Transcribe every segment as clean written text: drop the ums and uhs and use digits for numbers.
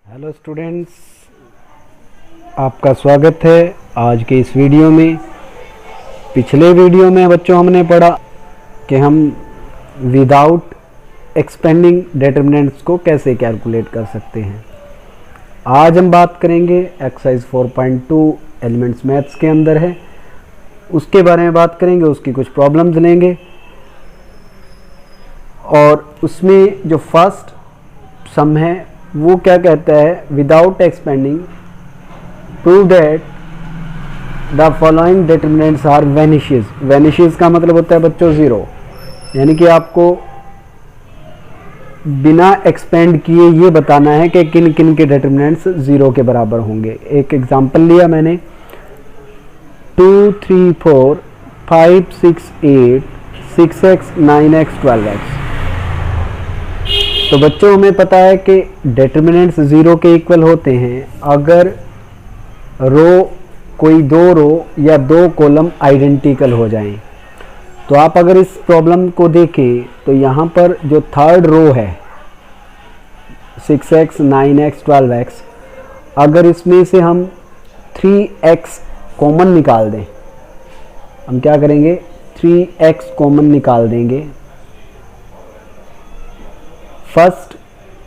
Hello students, आपका स्वागत है आज के इस वीडियो में। पिछले वीडियो में बच्चों हमने पढ़ा कि हम विदाउट एक्सपेंडिंग डिटरमिनेंट्स को कैसे कैलकुलेट कर सकते हैं। आज हम बात करेंगे एक्सरसाइज 4.2 एलिमेंट्स मैथ्स के अंदर है, उसके बारे में बात करेंगे, उसकी कुछ प्रॉब्लम्स लेंगे और उसमें जो फर्स्ट सम है वो क्या कहता है, without expanding prove that the following determinants are vanishes. Vanishes का मतलब होता है बच्चों ज़ीरो, यानी कि आपको बिना एक्सपेंड किए ये बताना है कि किन किन के डिटरमिनेंट्स ज़ीरो के बराबर होंगे। एक एग्जांपल लिया मैंने 2, 3, 4, 5, 6, 8, 6x, 9x, 12x। तो बच्चों हमें पता है कि डिटरमिनेंट्स ज़ीरो के इक्वल होते हैं अगर कोई दो रो या दो कॉलम आइडेंटिकल हो जाएं। तो आप अगर इस प्रॉब्लम को देखें तो यहाँ पर जो थर्ड रो है 6x, 9x, 12x, अगर इसमें से हम 3x कॉमन निकाल दें, हम क्या करेंगे 3x कॉमन निकाल देंगे। फर्स्ट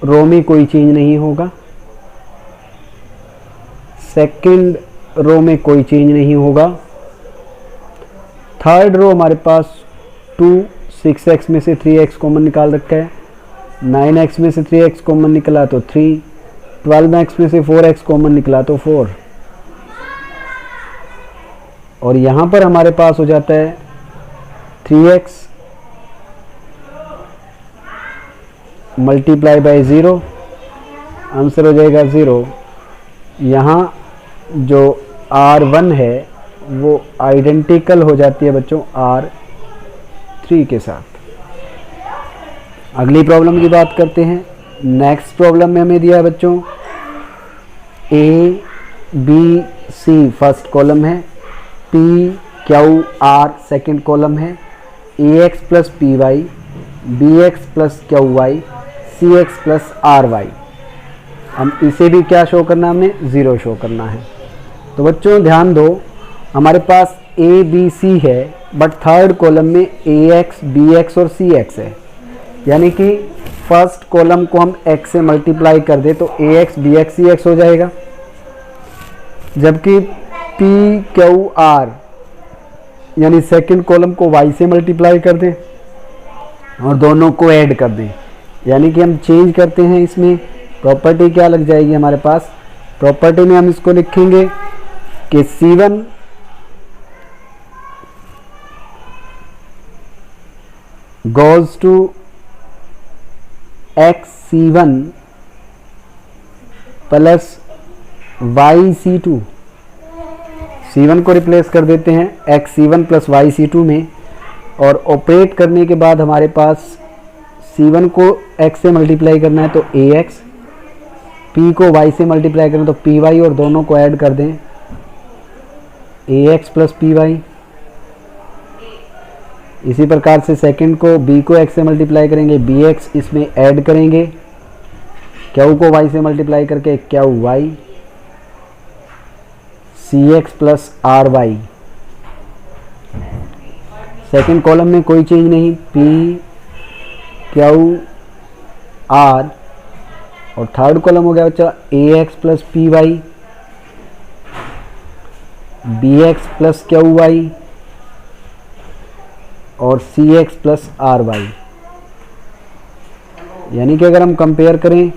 रो में कोई चेंज नहीं होगा, सेकंड रो में कोई चेंज नहीं होगा, थर्ड रो हमारे पास 2, 6x में से 3x कॉमन निकाल रखा है, 9x में से 3x कॉमन निकला तो 3, 12x में से 4x कॉमन निकला तो 4, और यहाँ पर हमारे पास हो जाता है 3x मल्टीप्लाई बाई 0, आंसर हो जाएगा 0। यहाँ जो R1 है वो आइडेंटिकल हो जाती है बच्चों R3 के साथ। अगली प्रॉब्लम की बात करते हैं। नेक्स्ट प्रॉब्लम में हमें दिया है बच्चों A, B, C first column है, P, Q, R second column है, AX plus PY, BX plus QY, CX plus RY। हम इसे भी क्या शो करना है, हमें ज़ीरो शो करना है। तो बच्चों ध्यान दो, हमारे पास A, B, C है बट थर्ड कॉलम में AX, BX और CX है, यानी कि फर्स्ट कॉलम को हम X से मल्टीप्लाई कर दे तो AX, BX, CX हो जाएगा, जबकि P, Q, R यानी सेकंड कॉलम को Y से मल्टीप्लाई कर दें और दोनों को ऐड कर दें, यानी कि हम चेंज करते हैं। इसमें प्रॉपर्टी क्या लग जाएगी हमारे पास, प्रॉपर्टी में हम इसको लिखेंगे कि C1 goes to XC1 plus YC2। C1 को रिप्लेस कर देते हैं XC1 प्लस YC2 में, और ऑपरेट करने के बाद हमारे पास C1 को X से मल्टीप्लाई करना है तो AX, P को Y से मल्टीप्लाई करना है तो PY, और दोनों को ऐड कर दें AX प्लस PY। इसी प्रकार से सेकंड को B को X से मल्टीप्लाई करेंगे BX, इसमें ऐड करेंगे Q को Y से मल्टीप्लाई करके QY, CX plus RY। Second column में कोई चेंज नहीं, P, Q, R, और थर्ड कॉलम हो गया बच्चा AX plus PY, BX plus QY और CX प्लस RY। यानी कि अगर हम कंपेयर करें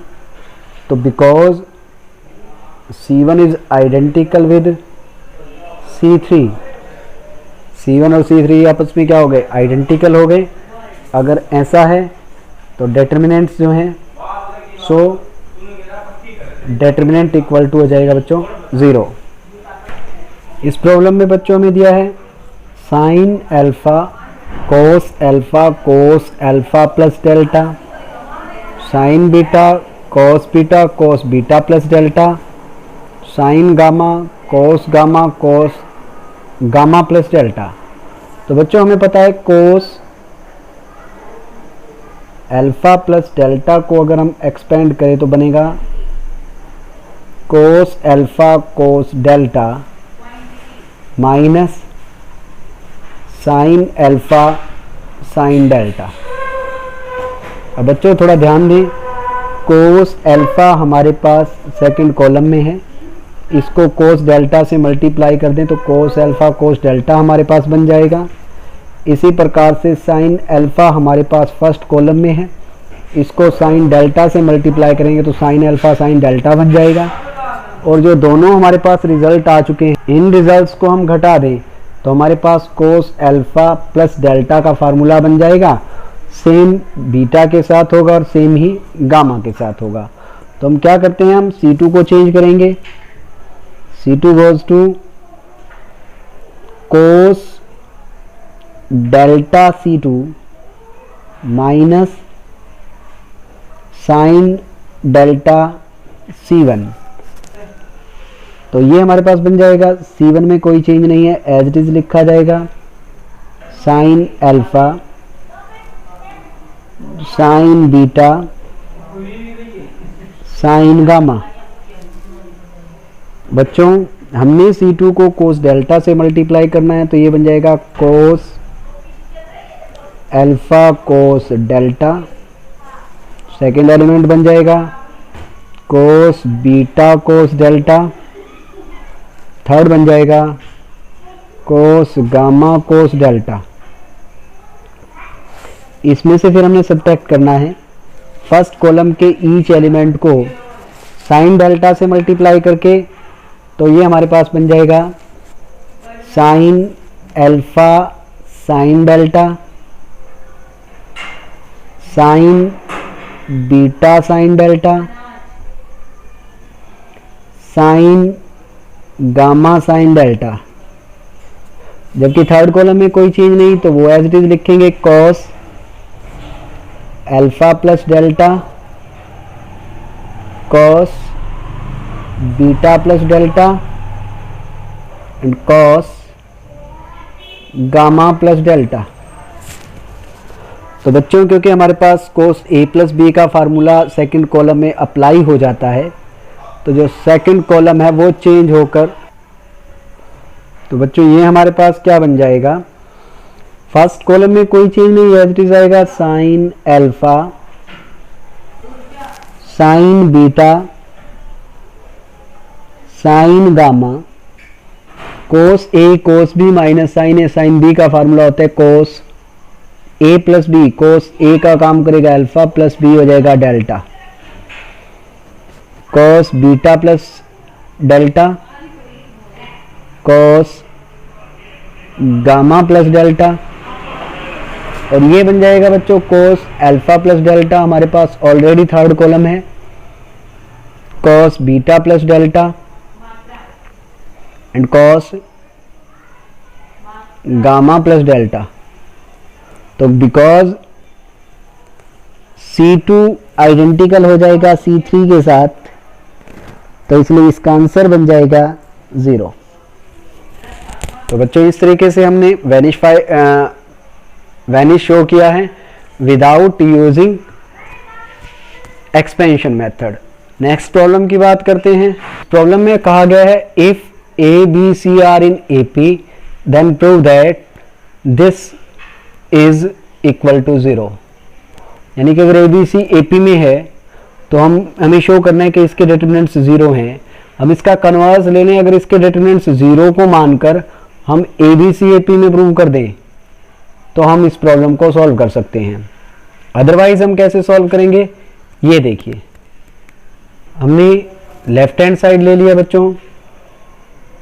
तो because C1 is identical with C3, C1 और C3 आपस में क्या हो गए, आइडेंटिकल हो गए। अगर ऐसा है तो डिटरमिनेंट्स जो हैं सो डिटरमिनेंट इक्वल टू हो जाएगा बच्चों 0। इस प्रॉब्लम में बच्चों में दिया है sine alpha cos alpha plus delta, sign beta cos beta plus delta, sign gamma cos gamma plus delta. तो बच्चों हमें पता है कोस अल्फ़ा प्लस डेल्टा को अगर हम एक्सपेंड करें तो बनेगा cos alpha cos delta minus sign alpha sine delta. अब बच्चों थोड़ा ध्यान दें, कोस अल्फा हमारे पास सेकंड कॉलम में है, इसको कोस डेल्टा से मल्टीप्लाई कर दें तो कोस अल्फा कोस डेल्टा हमारे पास बन जाएगा। इसी प्रकार से साइन अल्फा हमारे पास फर्स्ट कॉलम में है, इसको साइन डेल्टा से मल्टीप्लाई करेंगे तो साइन अल्फा साइन डेल्टा बन जाएगा। और जो दोनों हमारे पास रिजल्ट आ चुके हैं, इन रिजल्ट्स को हम घटा दें तो हमारे पास कोस अल्फा प्लस डेल्टा का फार्मूला बन जाएगा। सेम बीटा के साथ होगा और सेम ही गामा के साथ होगा। तो हम क्या करते हैं, हम C2 को चेंज करेंगे। C2 goes to cos delta C2 minus sine delta C1। तो ये हमारे पास बन जाएगा। C1 में कोई चेंज नहीं है, एज इट इज लिखा जाएगा sign alpha sine beta sine gamma. बच्चों हमने C2 को कोस डेल्टा से मल्टीप्लाई करना है तो ये बन जाएगा cos alpha cos delta. Second element बन जाएगा कोस बीटा कोस डेल्टा। थर्ड बन जाएगा कोस गामा कोस डेल्टा। इसमें से फिर हमने सब्ट्रैक्ट करना है फर्स्ट कॉलम के ईच एलिमेंट को साइन डेल्टा से मल्टीप्लाई करके, तो ये हमारे पास बन जाएगा sign alpha sine delta sign beta sine delta sign gamma sine delta. जबकि थर्ड कॉलम में कोई चेंज नहीं तो वो एज इट इज लिखेंगे cos alpha plus delta cos beta plus delta and cos gamma plus delta. तो बच्चों क्योंकि हमारे पास कोस ए प्लस बी का फार्मूला सेकंड कॉलम में अप्लाई हो जाता है तो जो सेकंड कॉलम है वो चेंज होकर, तो बच्चों ये हमारे पास क्या बन जाएगा, फर्स्ट कॉलम में कोई चेंज नहीं है, एज इट इज आएगा sine alpha sine beta sine gamma cos A cos B minus sine A sine B का फार्मूला होता है कोस ए प्लस बी। कोस ए का काम करेगा अल्फा प्लस बी हो जाएगा delta. Cos beta plus delta cos gamma plus delta. और ये बन जाएगा बच्चों कोस अल्फा प्लस डेल्टा, हमारे पास ऑलरेडी थर्ड कॉलम है, cos beta plus delta and cos gamma plus delta. तो बिकॉज C2 आइडेंटिकल हो जाएगा C3 के साथ, तो इसलिए इसका आंसर बन जाएगा 0। तो बच्चों इस तरीके से हमने वैनिश शो किया है without using expansion method. Next problem की बात करते हैं। प्रॉब्लम में कहा गया है if A B C are in AP then prove that this is equal to 0। यानी कि अगर ABC AP में है तो हमें शो करना है कि इसके डिटरमिनेंट्स 0 हैं। हम इसका कन्वर्स ले लें, अगर इसके डिटरमिनेंट्स 0 को मानकर हम ABC AP में प्रूव कर दें तो हम इस प्रॉब्लम को सॉल्व कर सकते हैं। अदरवाइज हम कैसे सॉल्व करेंगे, ये देखिए, हमने लेफ्ट हैंड साइड ले लिया बच्चों,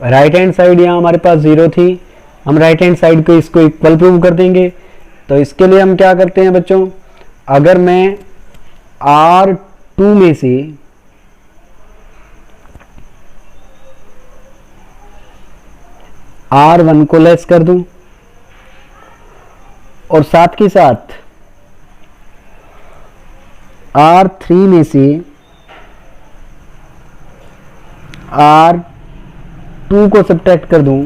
राइट हैंड साइड यहाँ हमारे पास 0 थी, हम राइट हैंड साइड को इसको इक्वल प्रूव कर देंगे। तो इसके लिए हम क्या करते हैं बच्चों, अगर मैं R2 में से R1 को लेस कर दूं और साथ के साथ R3 में से R2 को सब्ट्रैक्ट कर दूं,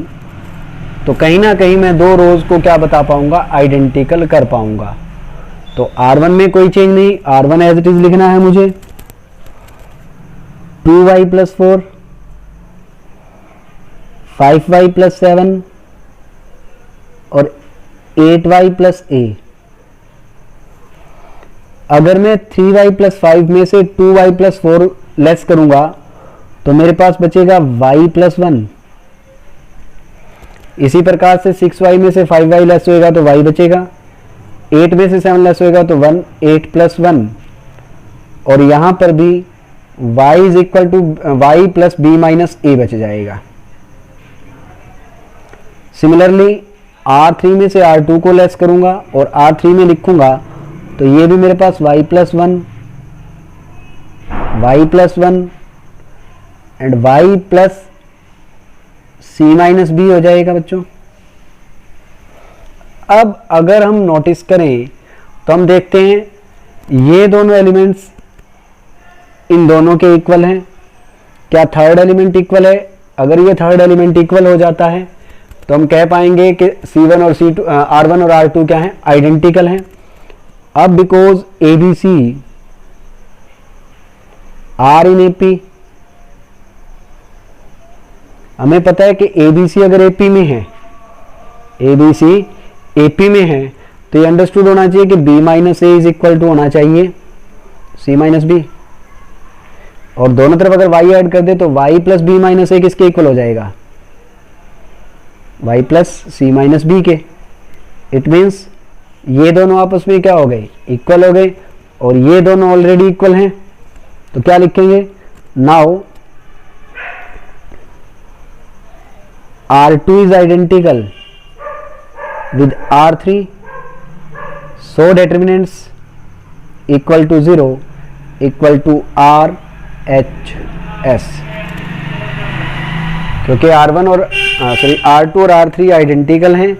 तो कहीं ना कहीं मैं दो रोज को क्या बता पाऊंगा, आइडेंटिकल कर पाऊंगा। तो R1 में कोई चेंज नहीं, R1 एज इट इज लिखना है मुझे 2y + 4 5y प्लस 7 और 8y प्लस a। अगर मैं 3y प्लस 5 में से 2y प्लस 4 लेस करूंगा तो मेरे पास बचेगा y प्लस 1। इसी प्रकार से 6y में से 5y लेस होएगा तो y बचेगा, 8 में से 7 लेस होएगा तो 1, 8 प्लस 1। और यहां पर भी y is equal to y plus b minus a बच जाएगा। सिमिलरली R3 में से R2 को लेस करूंगा और R3 में लिखूंगा तो ये भी मेरे पास y plus 1 and y plus c minus b हो जाएगा बच्चों। अब अगर हम नोटिस करें तो हम देखते हैं ये दोनों एलिमेंट्स इन दोनों के इक्वल हैं। क्या थर्ड एलिमेंट इक्वल है? अगर ये थर्ड एलिमेंट इक्वल हो जाता है तो हम कह पाएंगे कि C1 और C2 R1 और R2 क्या हैं? आइडेंटिकल हैं। अब because ABC are in AP, हमें पता है कि ABC अगर AP में है, ABC AP में है तो ये अंडरस्टूड होना चाहिए कि B minus A is equal to होना चाहिए C माइनस B। और दोनों तरफ अगर y ऐड कर दे तो y plus B minus A किसके इक्वल हो जाएगा? y plus C minus B के। इट मीन्स ये दोनों आपस में क्या हो गए? इक्वल हो गए। और ये दोनों ऑलरेडी इक्वल हैं तो क्या लिखेंगे? Now R2 is identical with R3, so determinants equal to 0 equal to RHS। क्योंकि R1 और R2 और R3 आइडेंटिकल हैं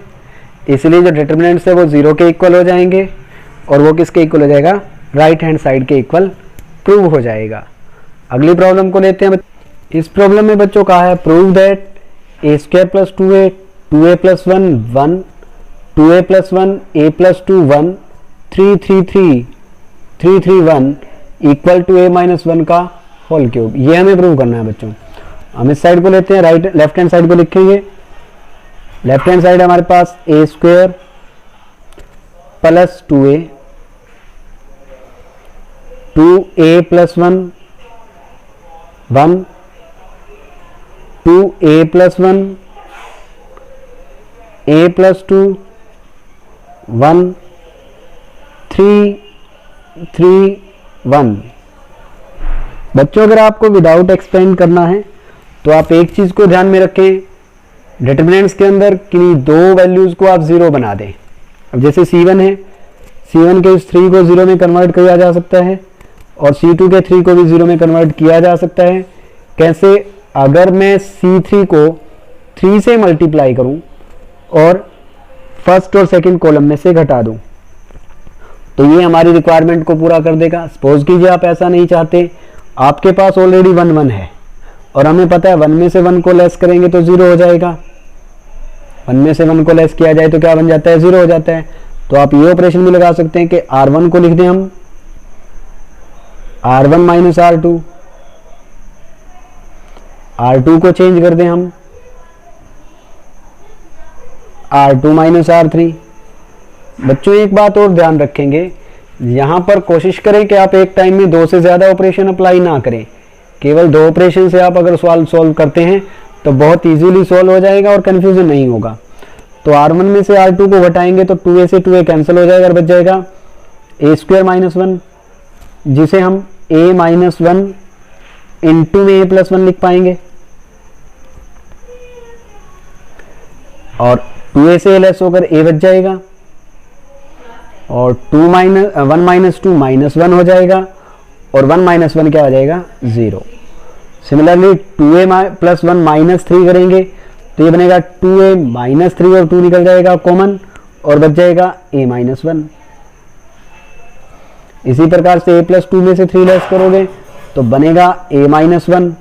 इसलिए जो डिटर्मिनेंट्स है वो 0 के इक्वल हो जाएंगे और वो किसके इक्वल हो जाएगा? राइट हैंड साइड के इक्वल प्रूव हो जाएगा। अगली प्रॉब्लम को लेते हैं। इस प्रॉब्लम में बच्चों कहा है prove that a square plus 2a, 2a plus 1 1, 2a plus 1, a plus 2 1, 3 3 3 3 3 1 equal to a minus 1 का होल क्यूब। ये हमें प्रूव करना है बच्चों। हम इस साइड को लेते हैं, लेफ्ट हैंड साइड को लिखेंगे। लेफ्ट हैंड साइड हमारे पास a square plus 2a, 2a plus 1 1, 2a plus 1, a plus 2 1, 3 3 1। बच्चों अगर आपको विदाउट एक्सपेंड करना है तो आप एक चीज को ध्यान में रखें, डिटरमिनेंट्स के अंदर किन्हीं दो वैल्यूज को आप 0 बना दें। अब जैसे C1 है, C1 के इस 3 को 0 में कन्वर्ट किया जा सकता है और C2 के 3 को भी 0 में कन्वर्ट किया जा सकता है। कैसे? अगर मैं C3 को 3 से मल्टीप्लाई करूं और फर्स्ट और सेकंड कॉलम में से घटा दूं तो ये हमारी रिक्वायरमेंट को पूरा कर देगा। सपोज कीजिए आप ऐसा नहीं चाहते, आपके पास ऑलरेडी 1 1 है और हमें पता है 1 में से 1 को लेस करेंगे तो 0 हो जाएगा। 1 में से 1 को लेस किया जाए तो क्या बन जाता है? 0 हो जाता है। तो आप ये ऑपरेशन भी लगा सकते हैं कि R1 को लिख दें हम R1 माइनस R2, R2 को चेंज कर दें हम R2 माइनस R3। बच्चों एक बात और ध्यान रखेंगे, यहां पर कोशिश करें कि आप एक टाइम में 2 से ज्यादा ऑपरेशन अप्लाई ना करें। केवल 2 ऑपरेशन से आप अगर सवाल सॉल्व करते हैं तो बहुत इजीली सॉल्व हो जाएगा और कंफ्यूजन नहीं होगा। तो R1 में से R2 को घटाएंगे तो 2a से 2a कैंसिल हो जाएगा और बच जाएगा a स्क्वायर माइनस 1, जिसे हम a माइनस 1 इंटू में a प्लस 1 लिख पाएंगे और 2a से लेस होकर a बच जाएगा और 1 माइनस 2 माइनस 1 हो जाएगा और 1 माइनस 1 क्या हो जाएगा? 0। सिमिलरली 2a प्लस 1 माइनस 3 करेंगे तो ये बनेगा 2a माइनस 3 और 2 निकल जाएगा कॉमन और बच जाएगा a माइनस 1। इसी प्रकार से a प्लस 2 में से 3 लेस करोगे तो बनेगा a माइनस 1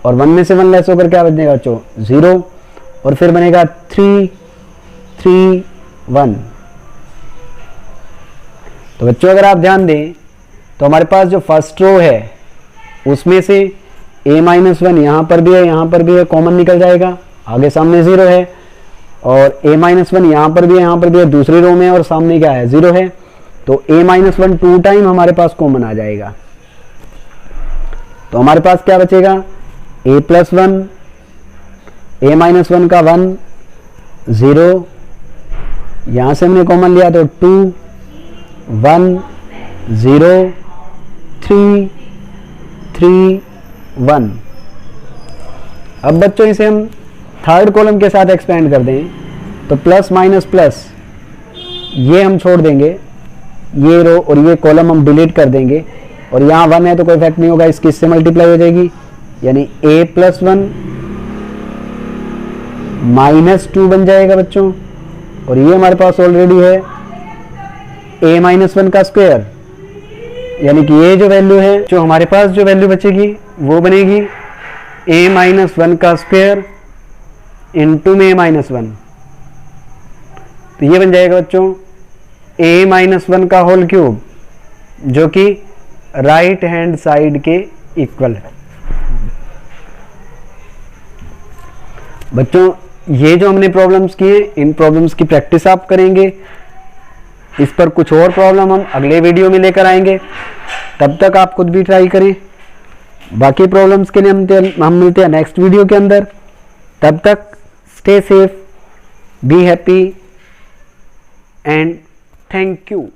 और 1 में से 1 लेस होकर क्या बचेगा बच्चों? 0 और फिर बनेगा 3 3 1। तो बच्चों अगर आप ध्यान दें तो हमारे पास जो फर्स्ट रो है उसमें से a माइनस वन यहाँ पर भी है, यहाँ पर भी है, कॉमन निकल जाएगा, आगे सामने 0 है, और a माइनस वन यहाँ पर भी है, यहाँ पर भी है, दूसरी रो में और सामने क्या है 0 है, तो a माइनस वन 2 टाइम हमारे पास कॉमन आ जाएगा। तो हमारे पास क्या बचेगा, a plus one, a minus one का 1 0, यहां से हमने कॉमन लिया तो 2 1 0 3 3 1। अब बच्चों इसे हम थर्ड कॉलम के साथ एक्सपेंड कर दें तो प्लस माइनस प्लस ये हम छोड़ देंगे, ये रो और ये कॉलम हम डिलीट कर देंगे, और यहाँ 1 है तो कोई इफेक्ट नहीं होगा, इसकी इससे मल्टीप्लाई हो जाएगी, यानी a प्लस वन माइनस 2 बन जाएगा बच्चों, और ये हमारे पास ऑलरेडी है a माइनस वन का स्क्वायर, यानी कि ये जो वैल्यू है, जो हमारे पास जो वैल्यू बचेगी वो बनेगी a माइनस वन का स्क्वायर इंटू में a माइनस वन, तो ये बन जाएगा बच्चों a माइनस वन का होल क्यूब, जो कि राइट हैंड साइड के इक्वल है। बच्चों ये जो हमने प्रॉब्लम्स किए, इन प्रॉब्लम्स की प्रैक्टिस आप करेंगे, इस पर कुछ और प्रॉब्लम हम अगले वीडियो में लेकर आएंगे, तब तक आप खुद भी ट्राई करें। बाकी प्रॉब्लम्स के लिए हम मिलते हैं नेक्स्ट वीडियो के अंदर, तब तक stay safe, be happy and thank you.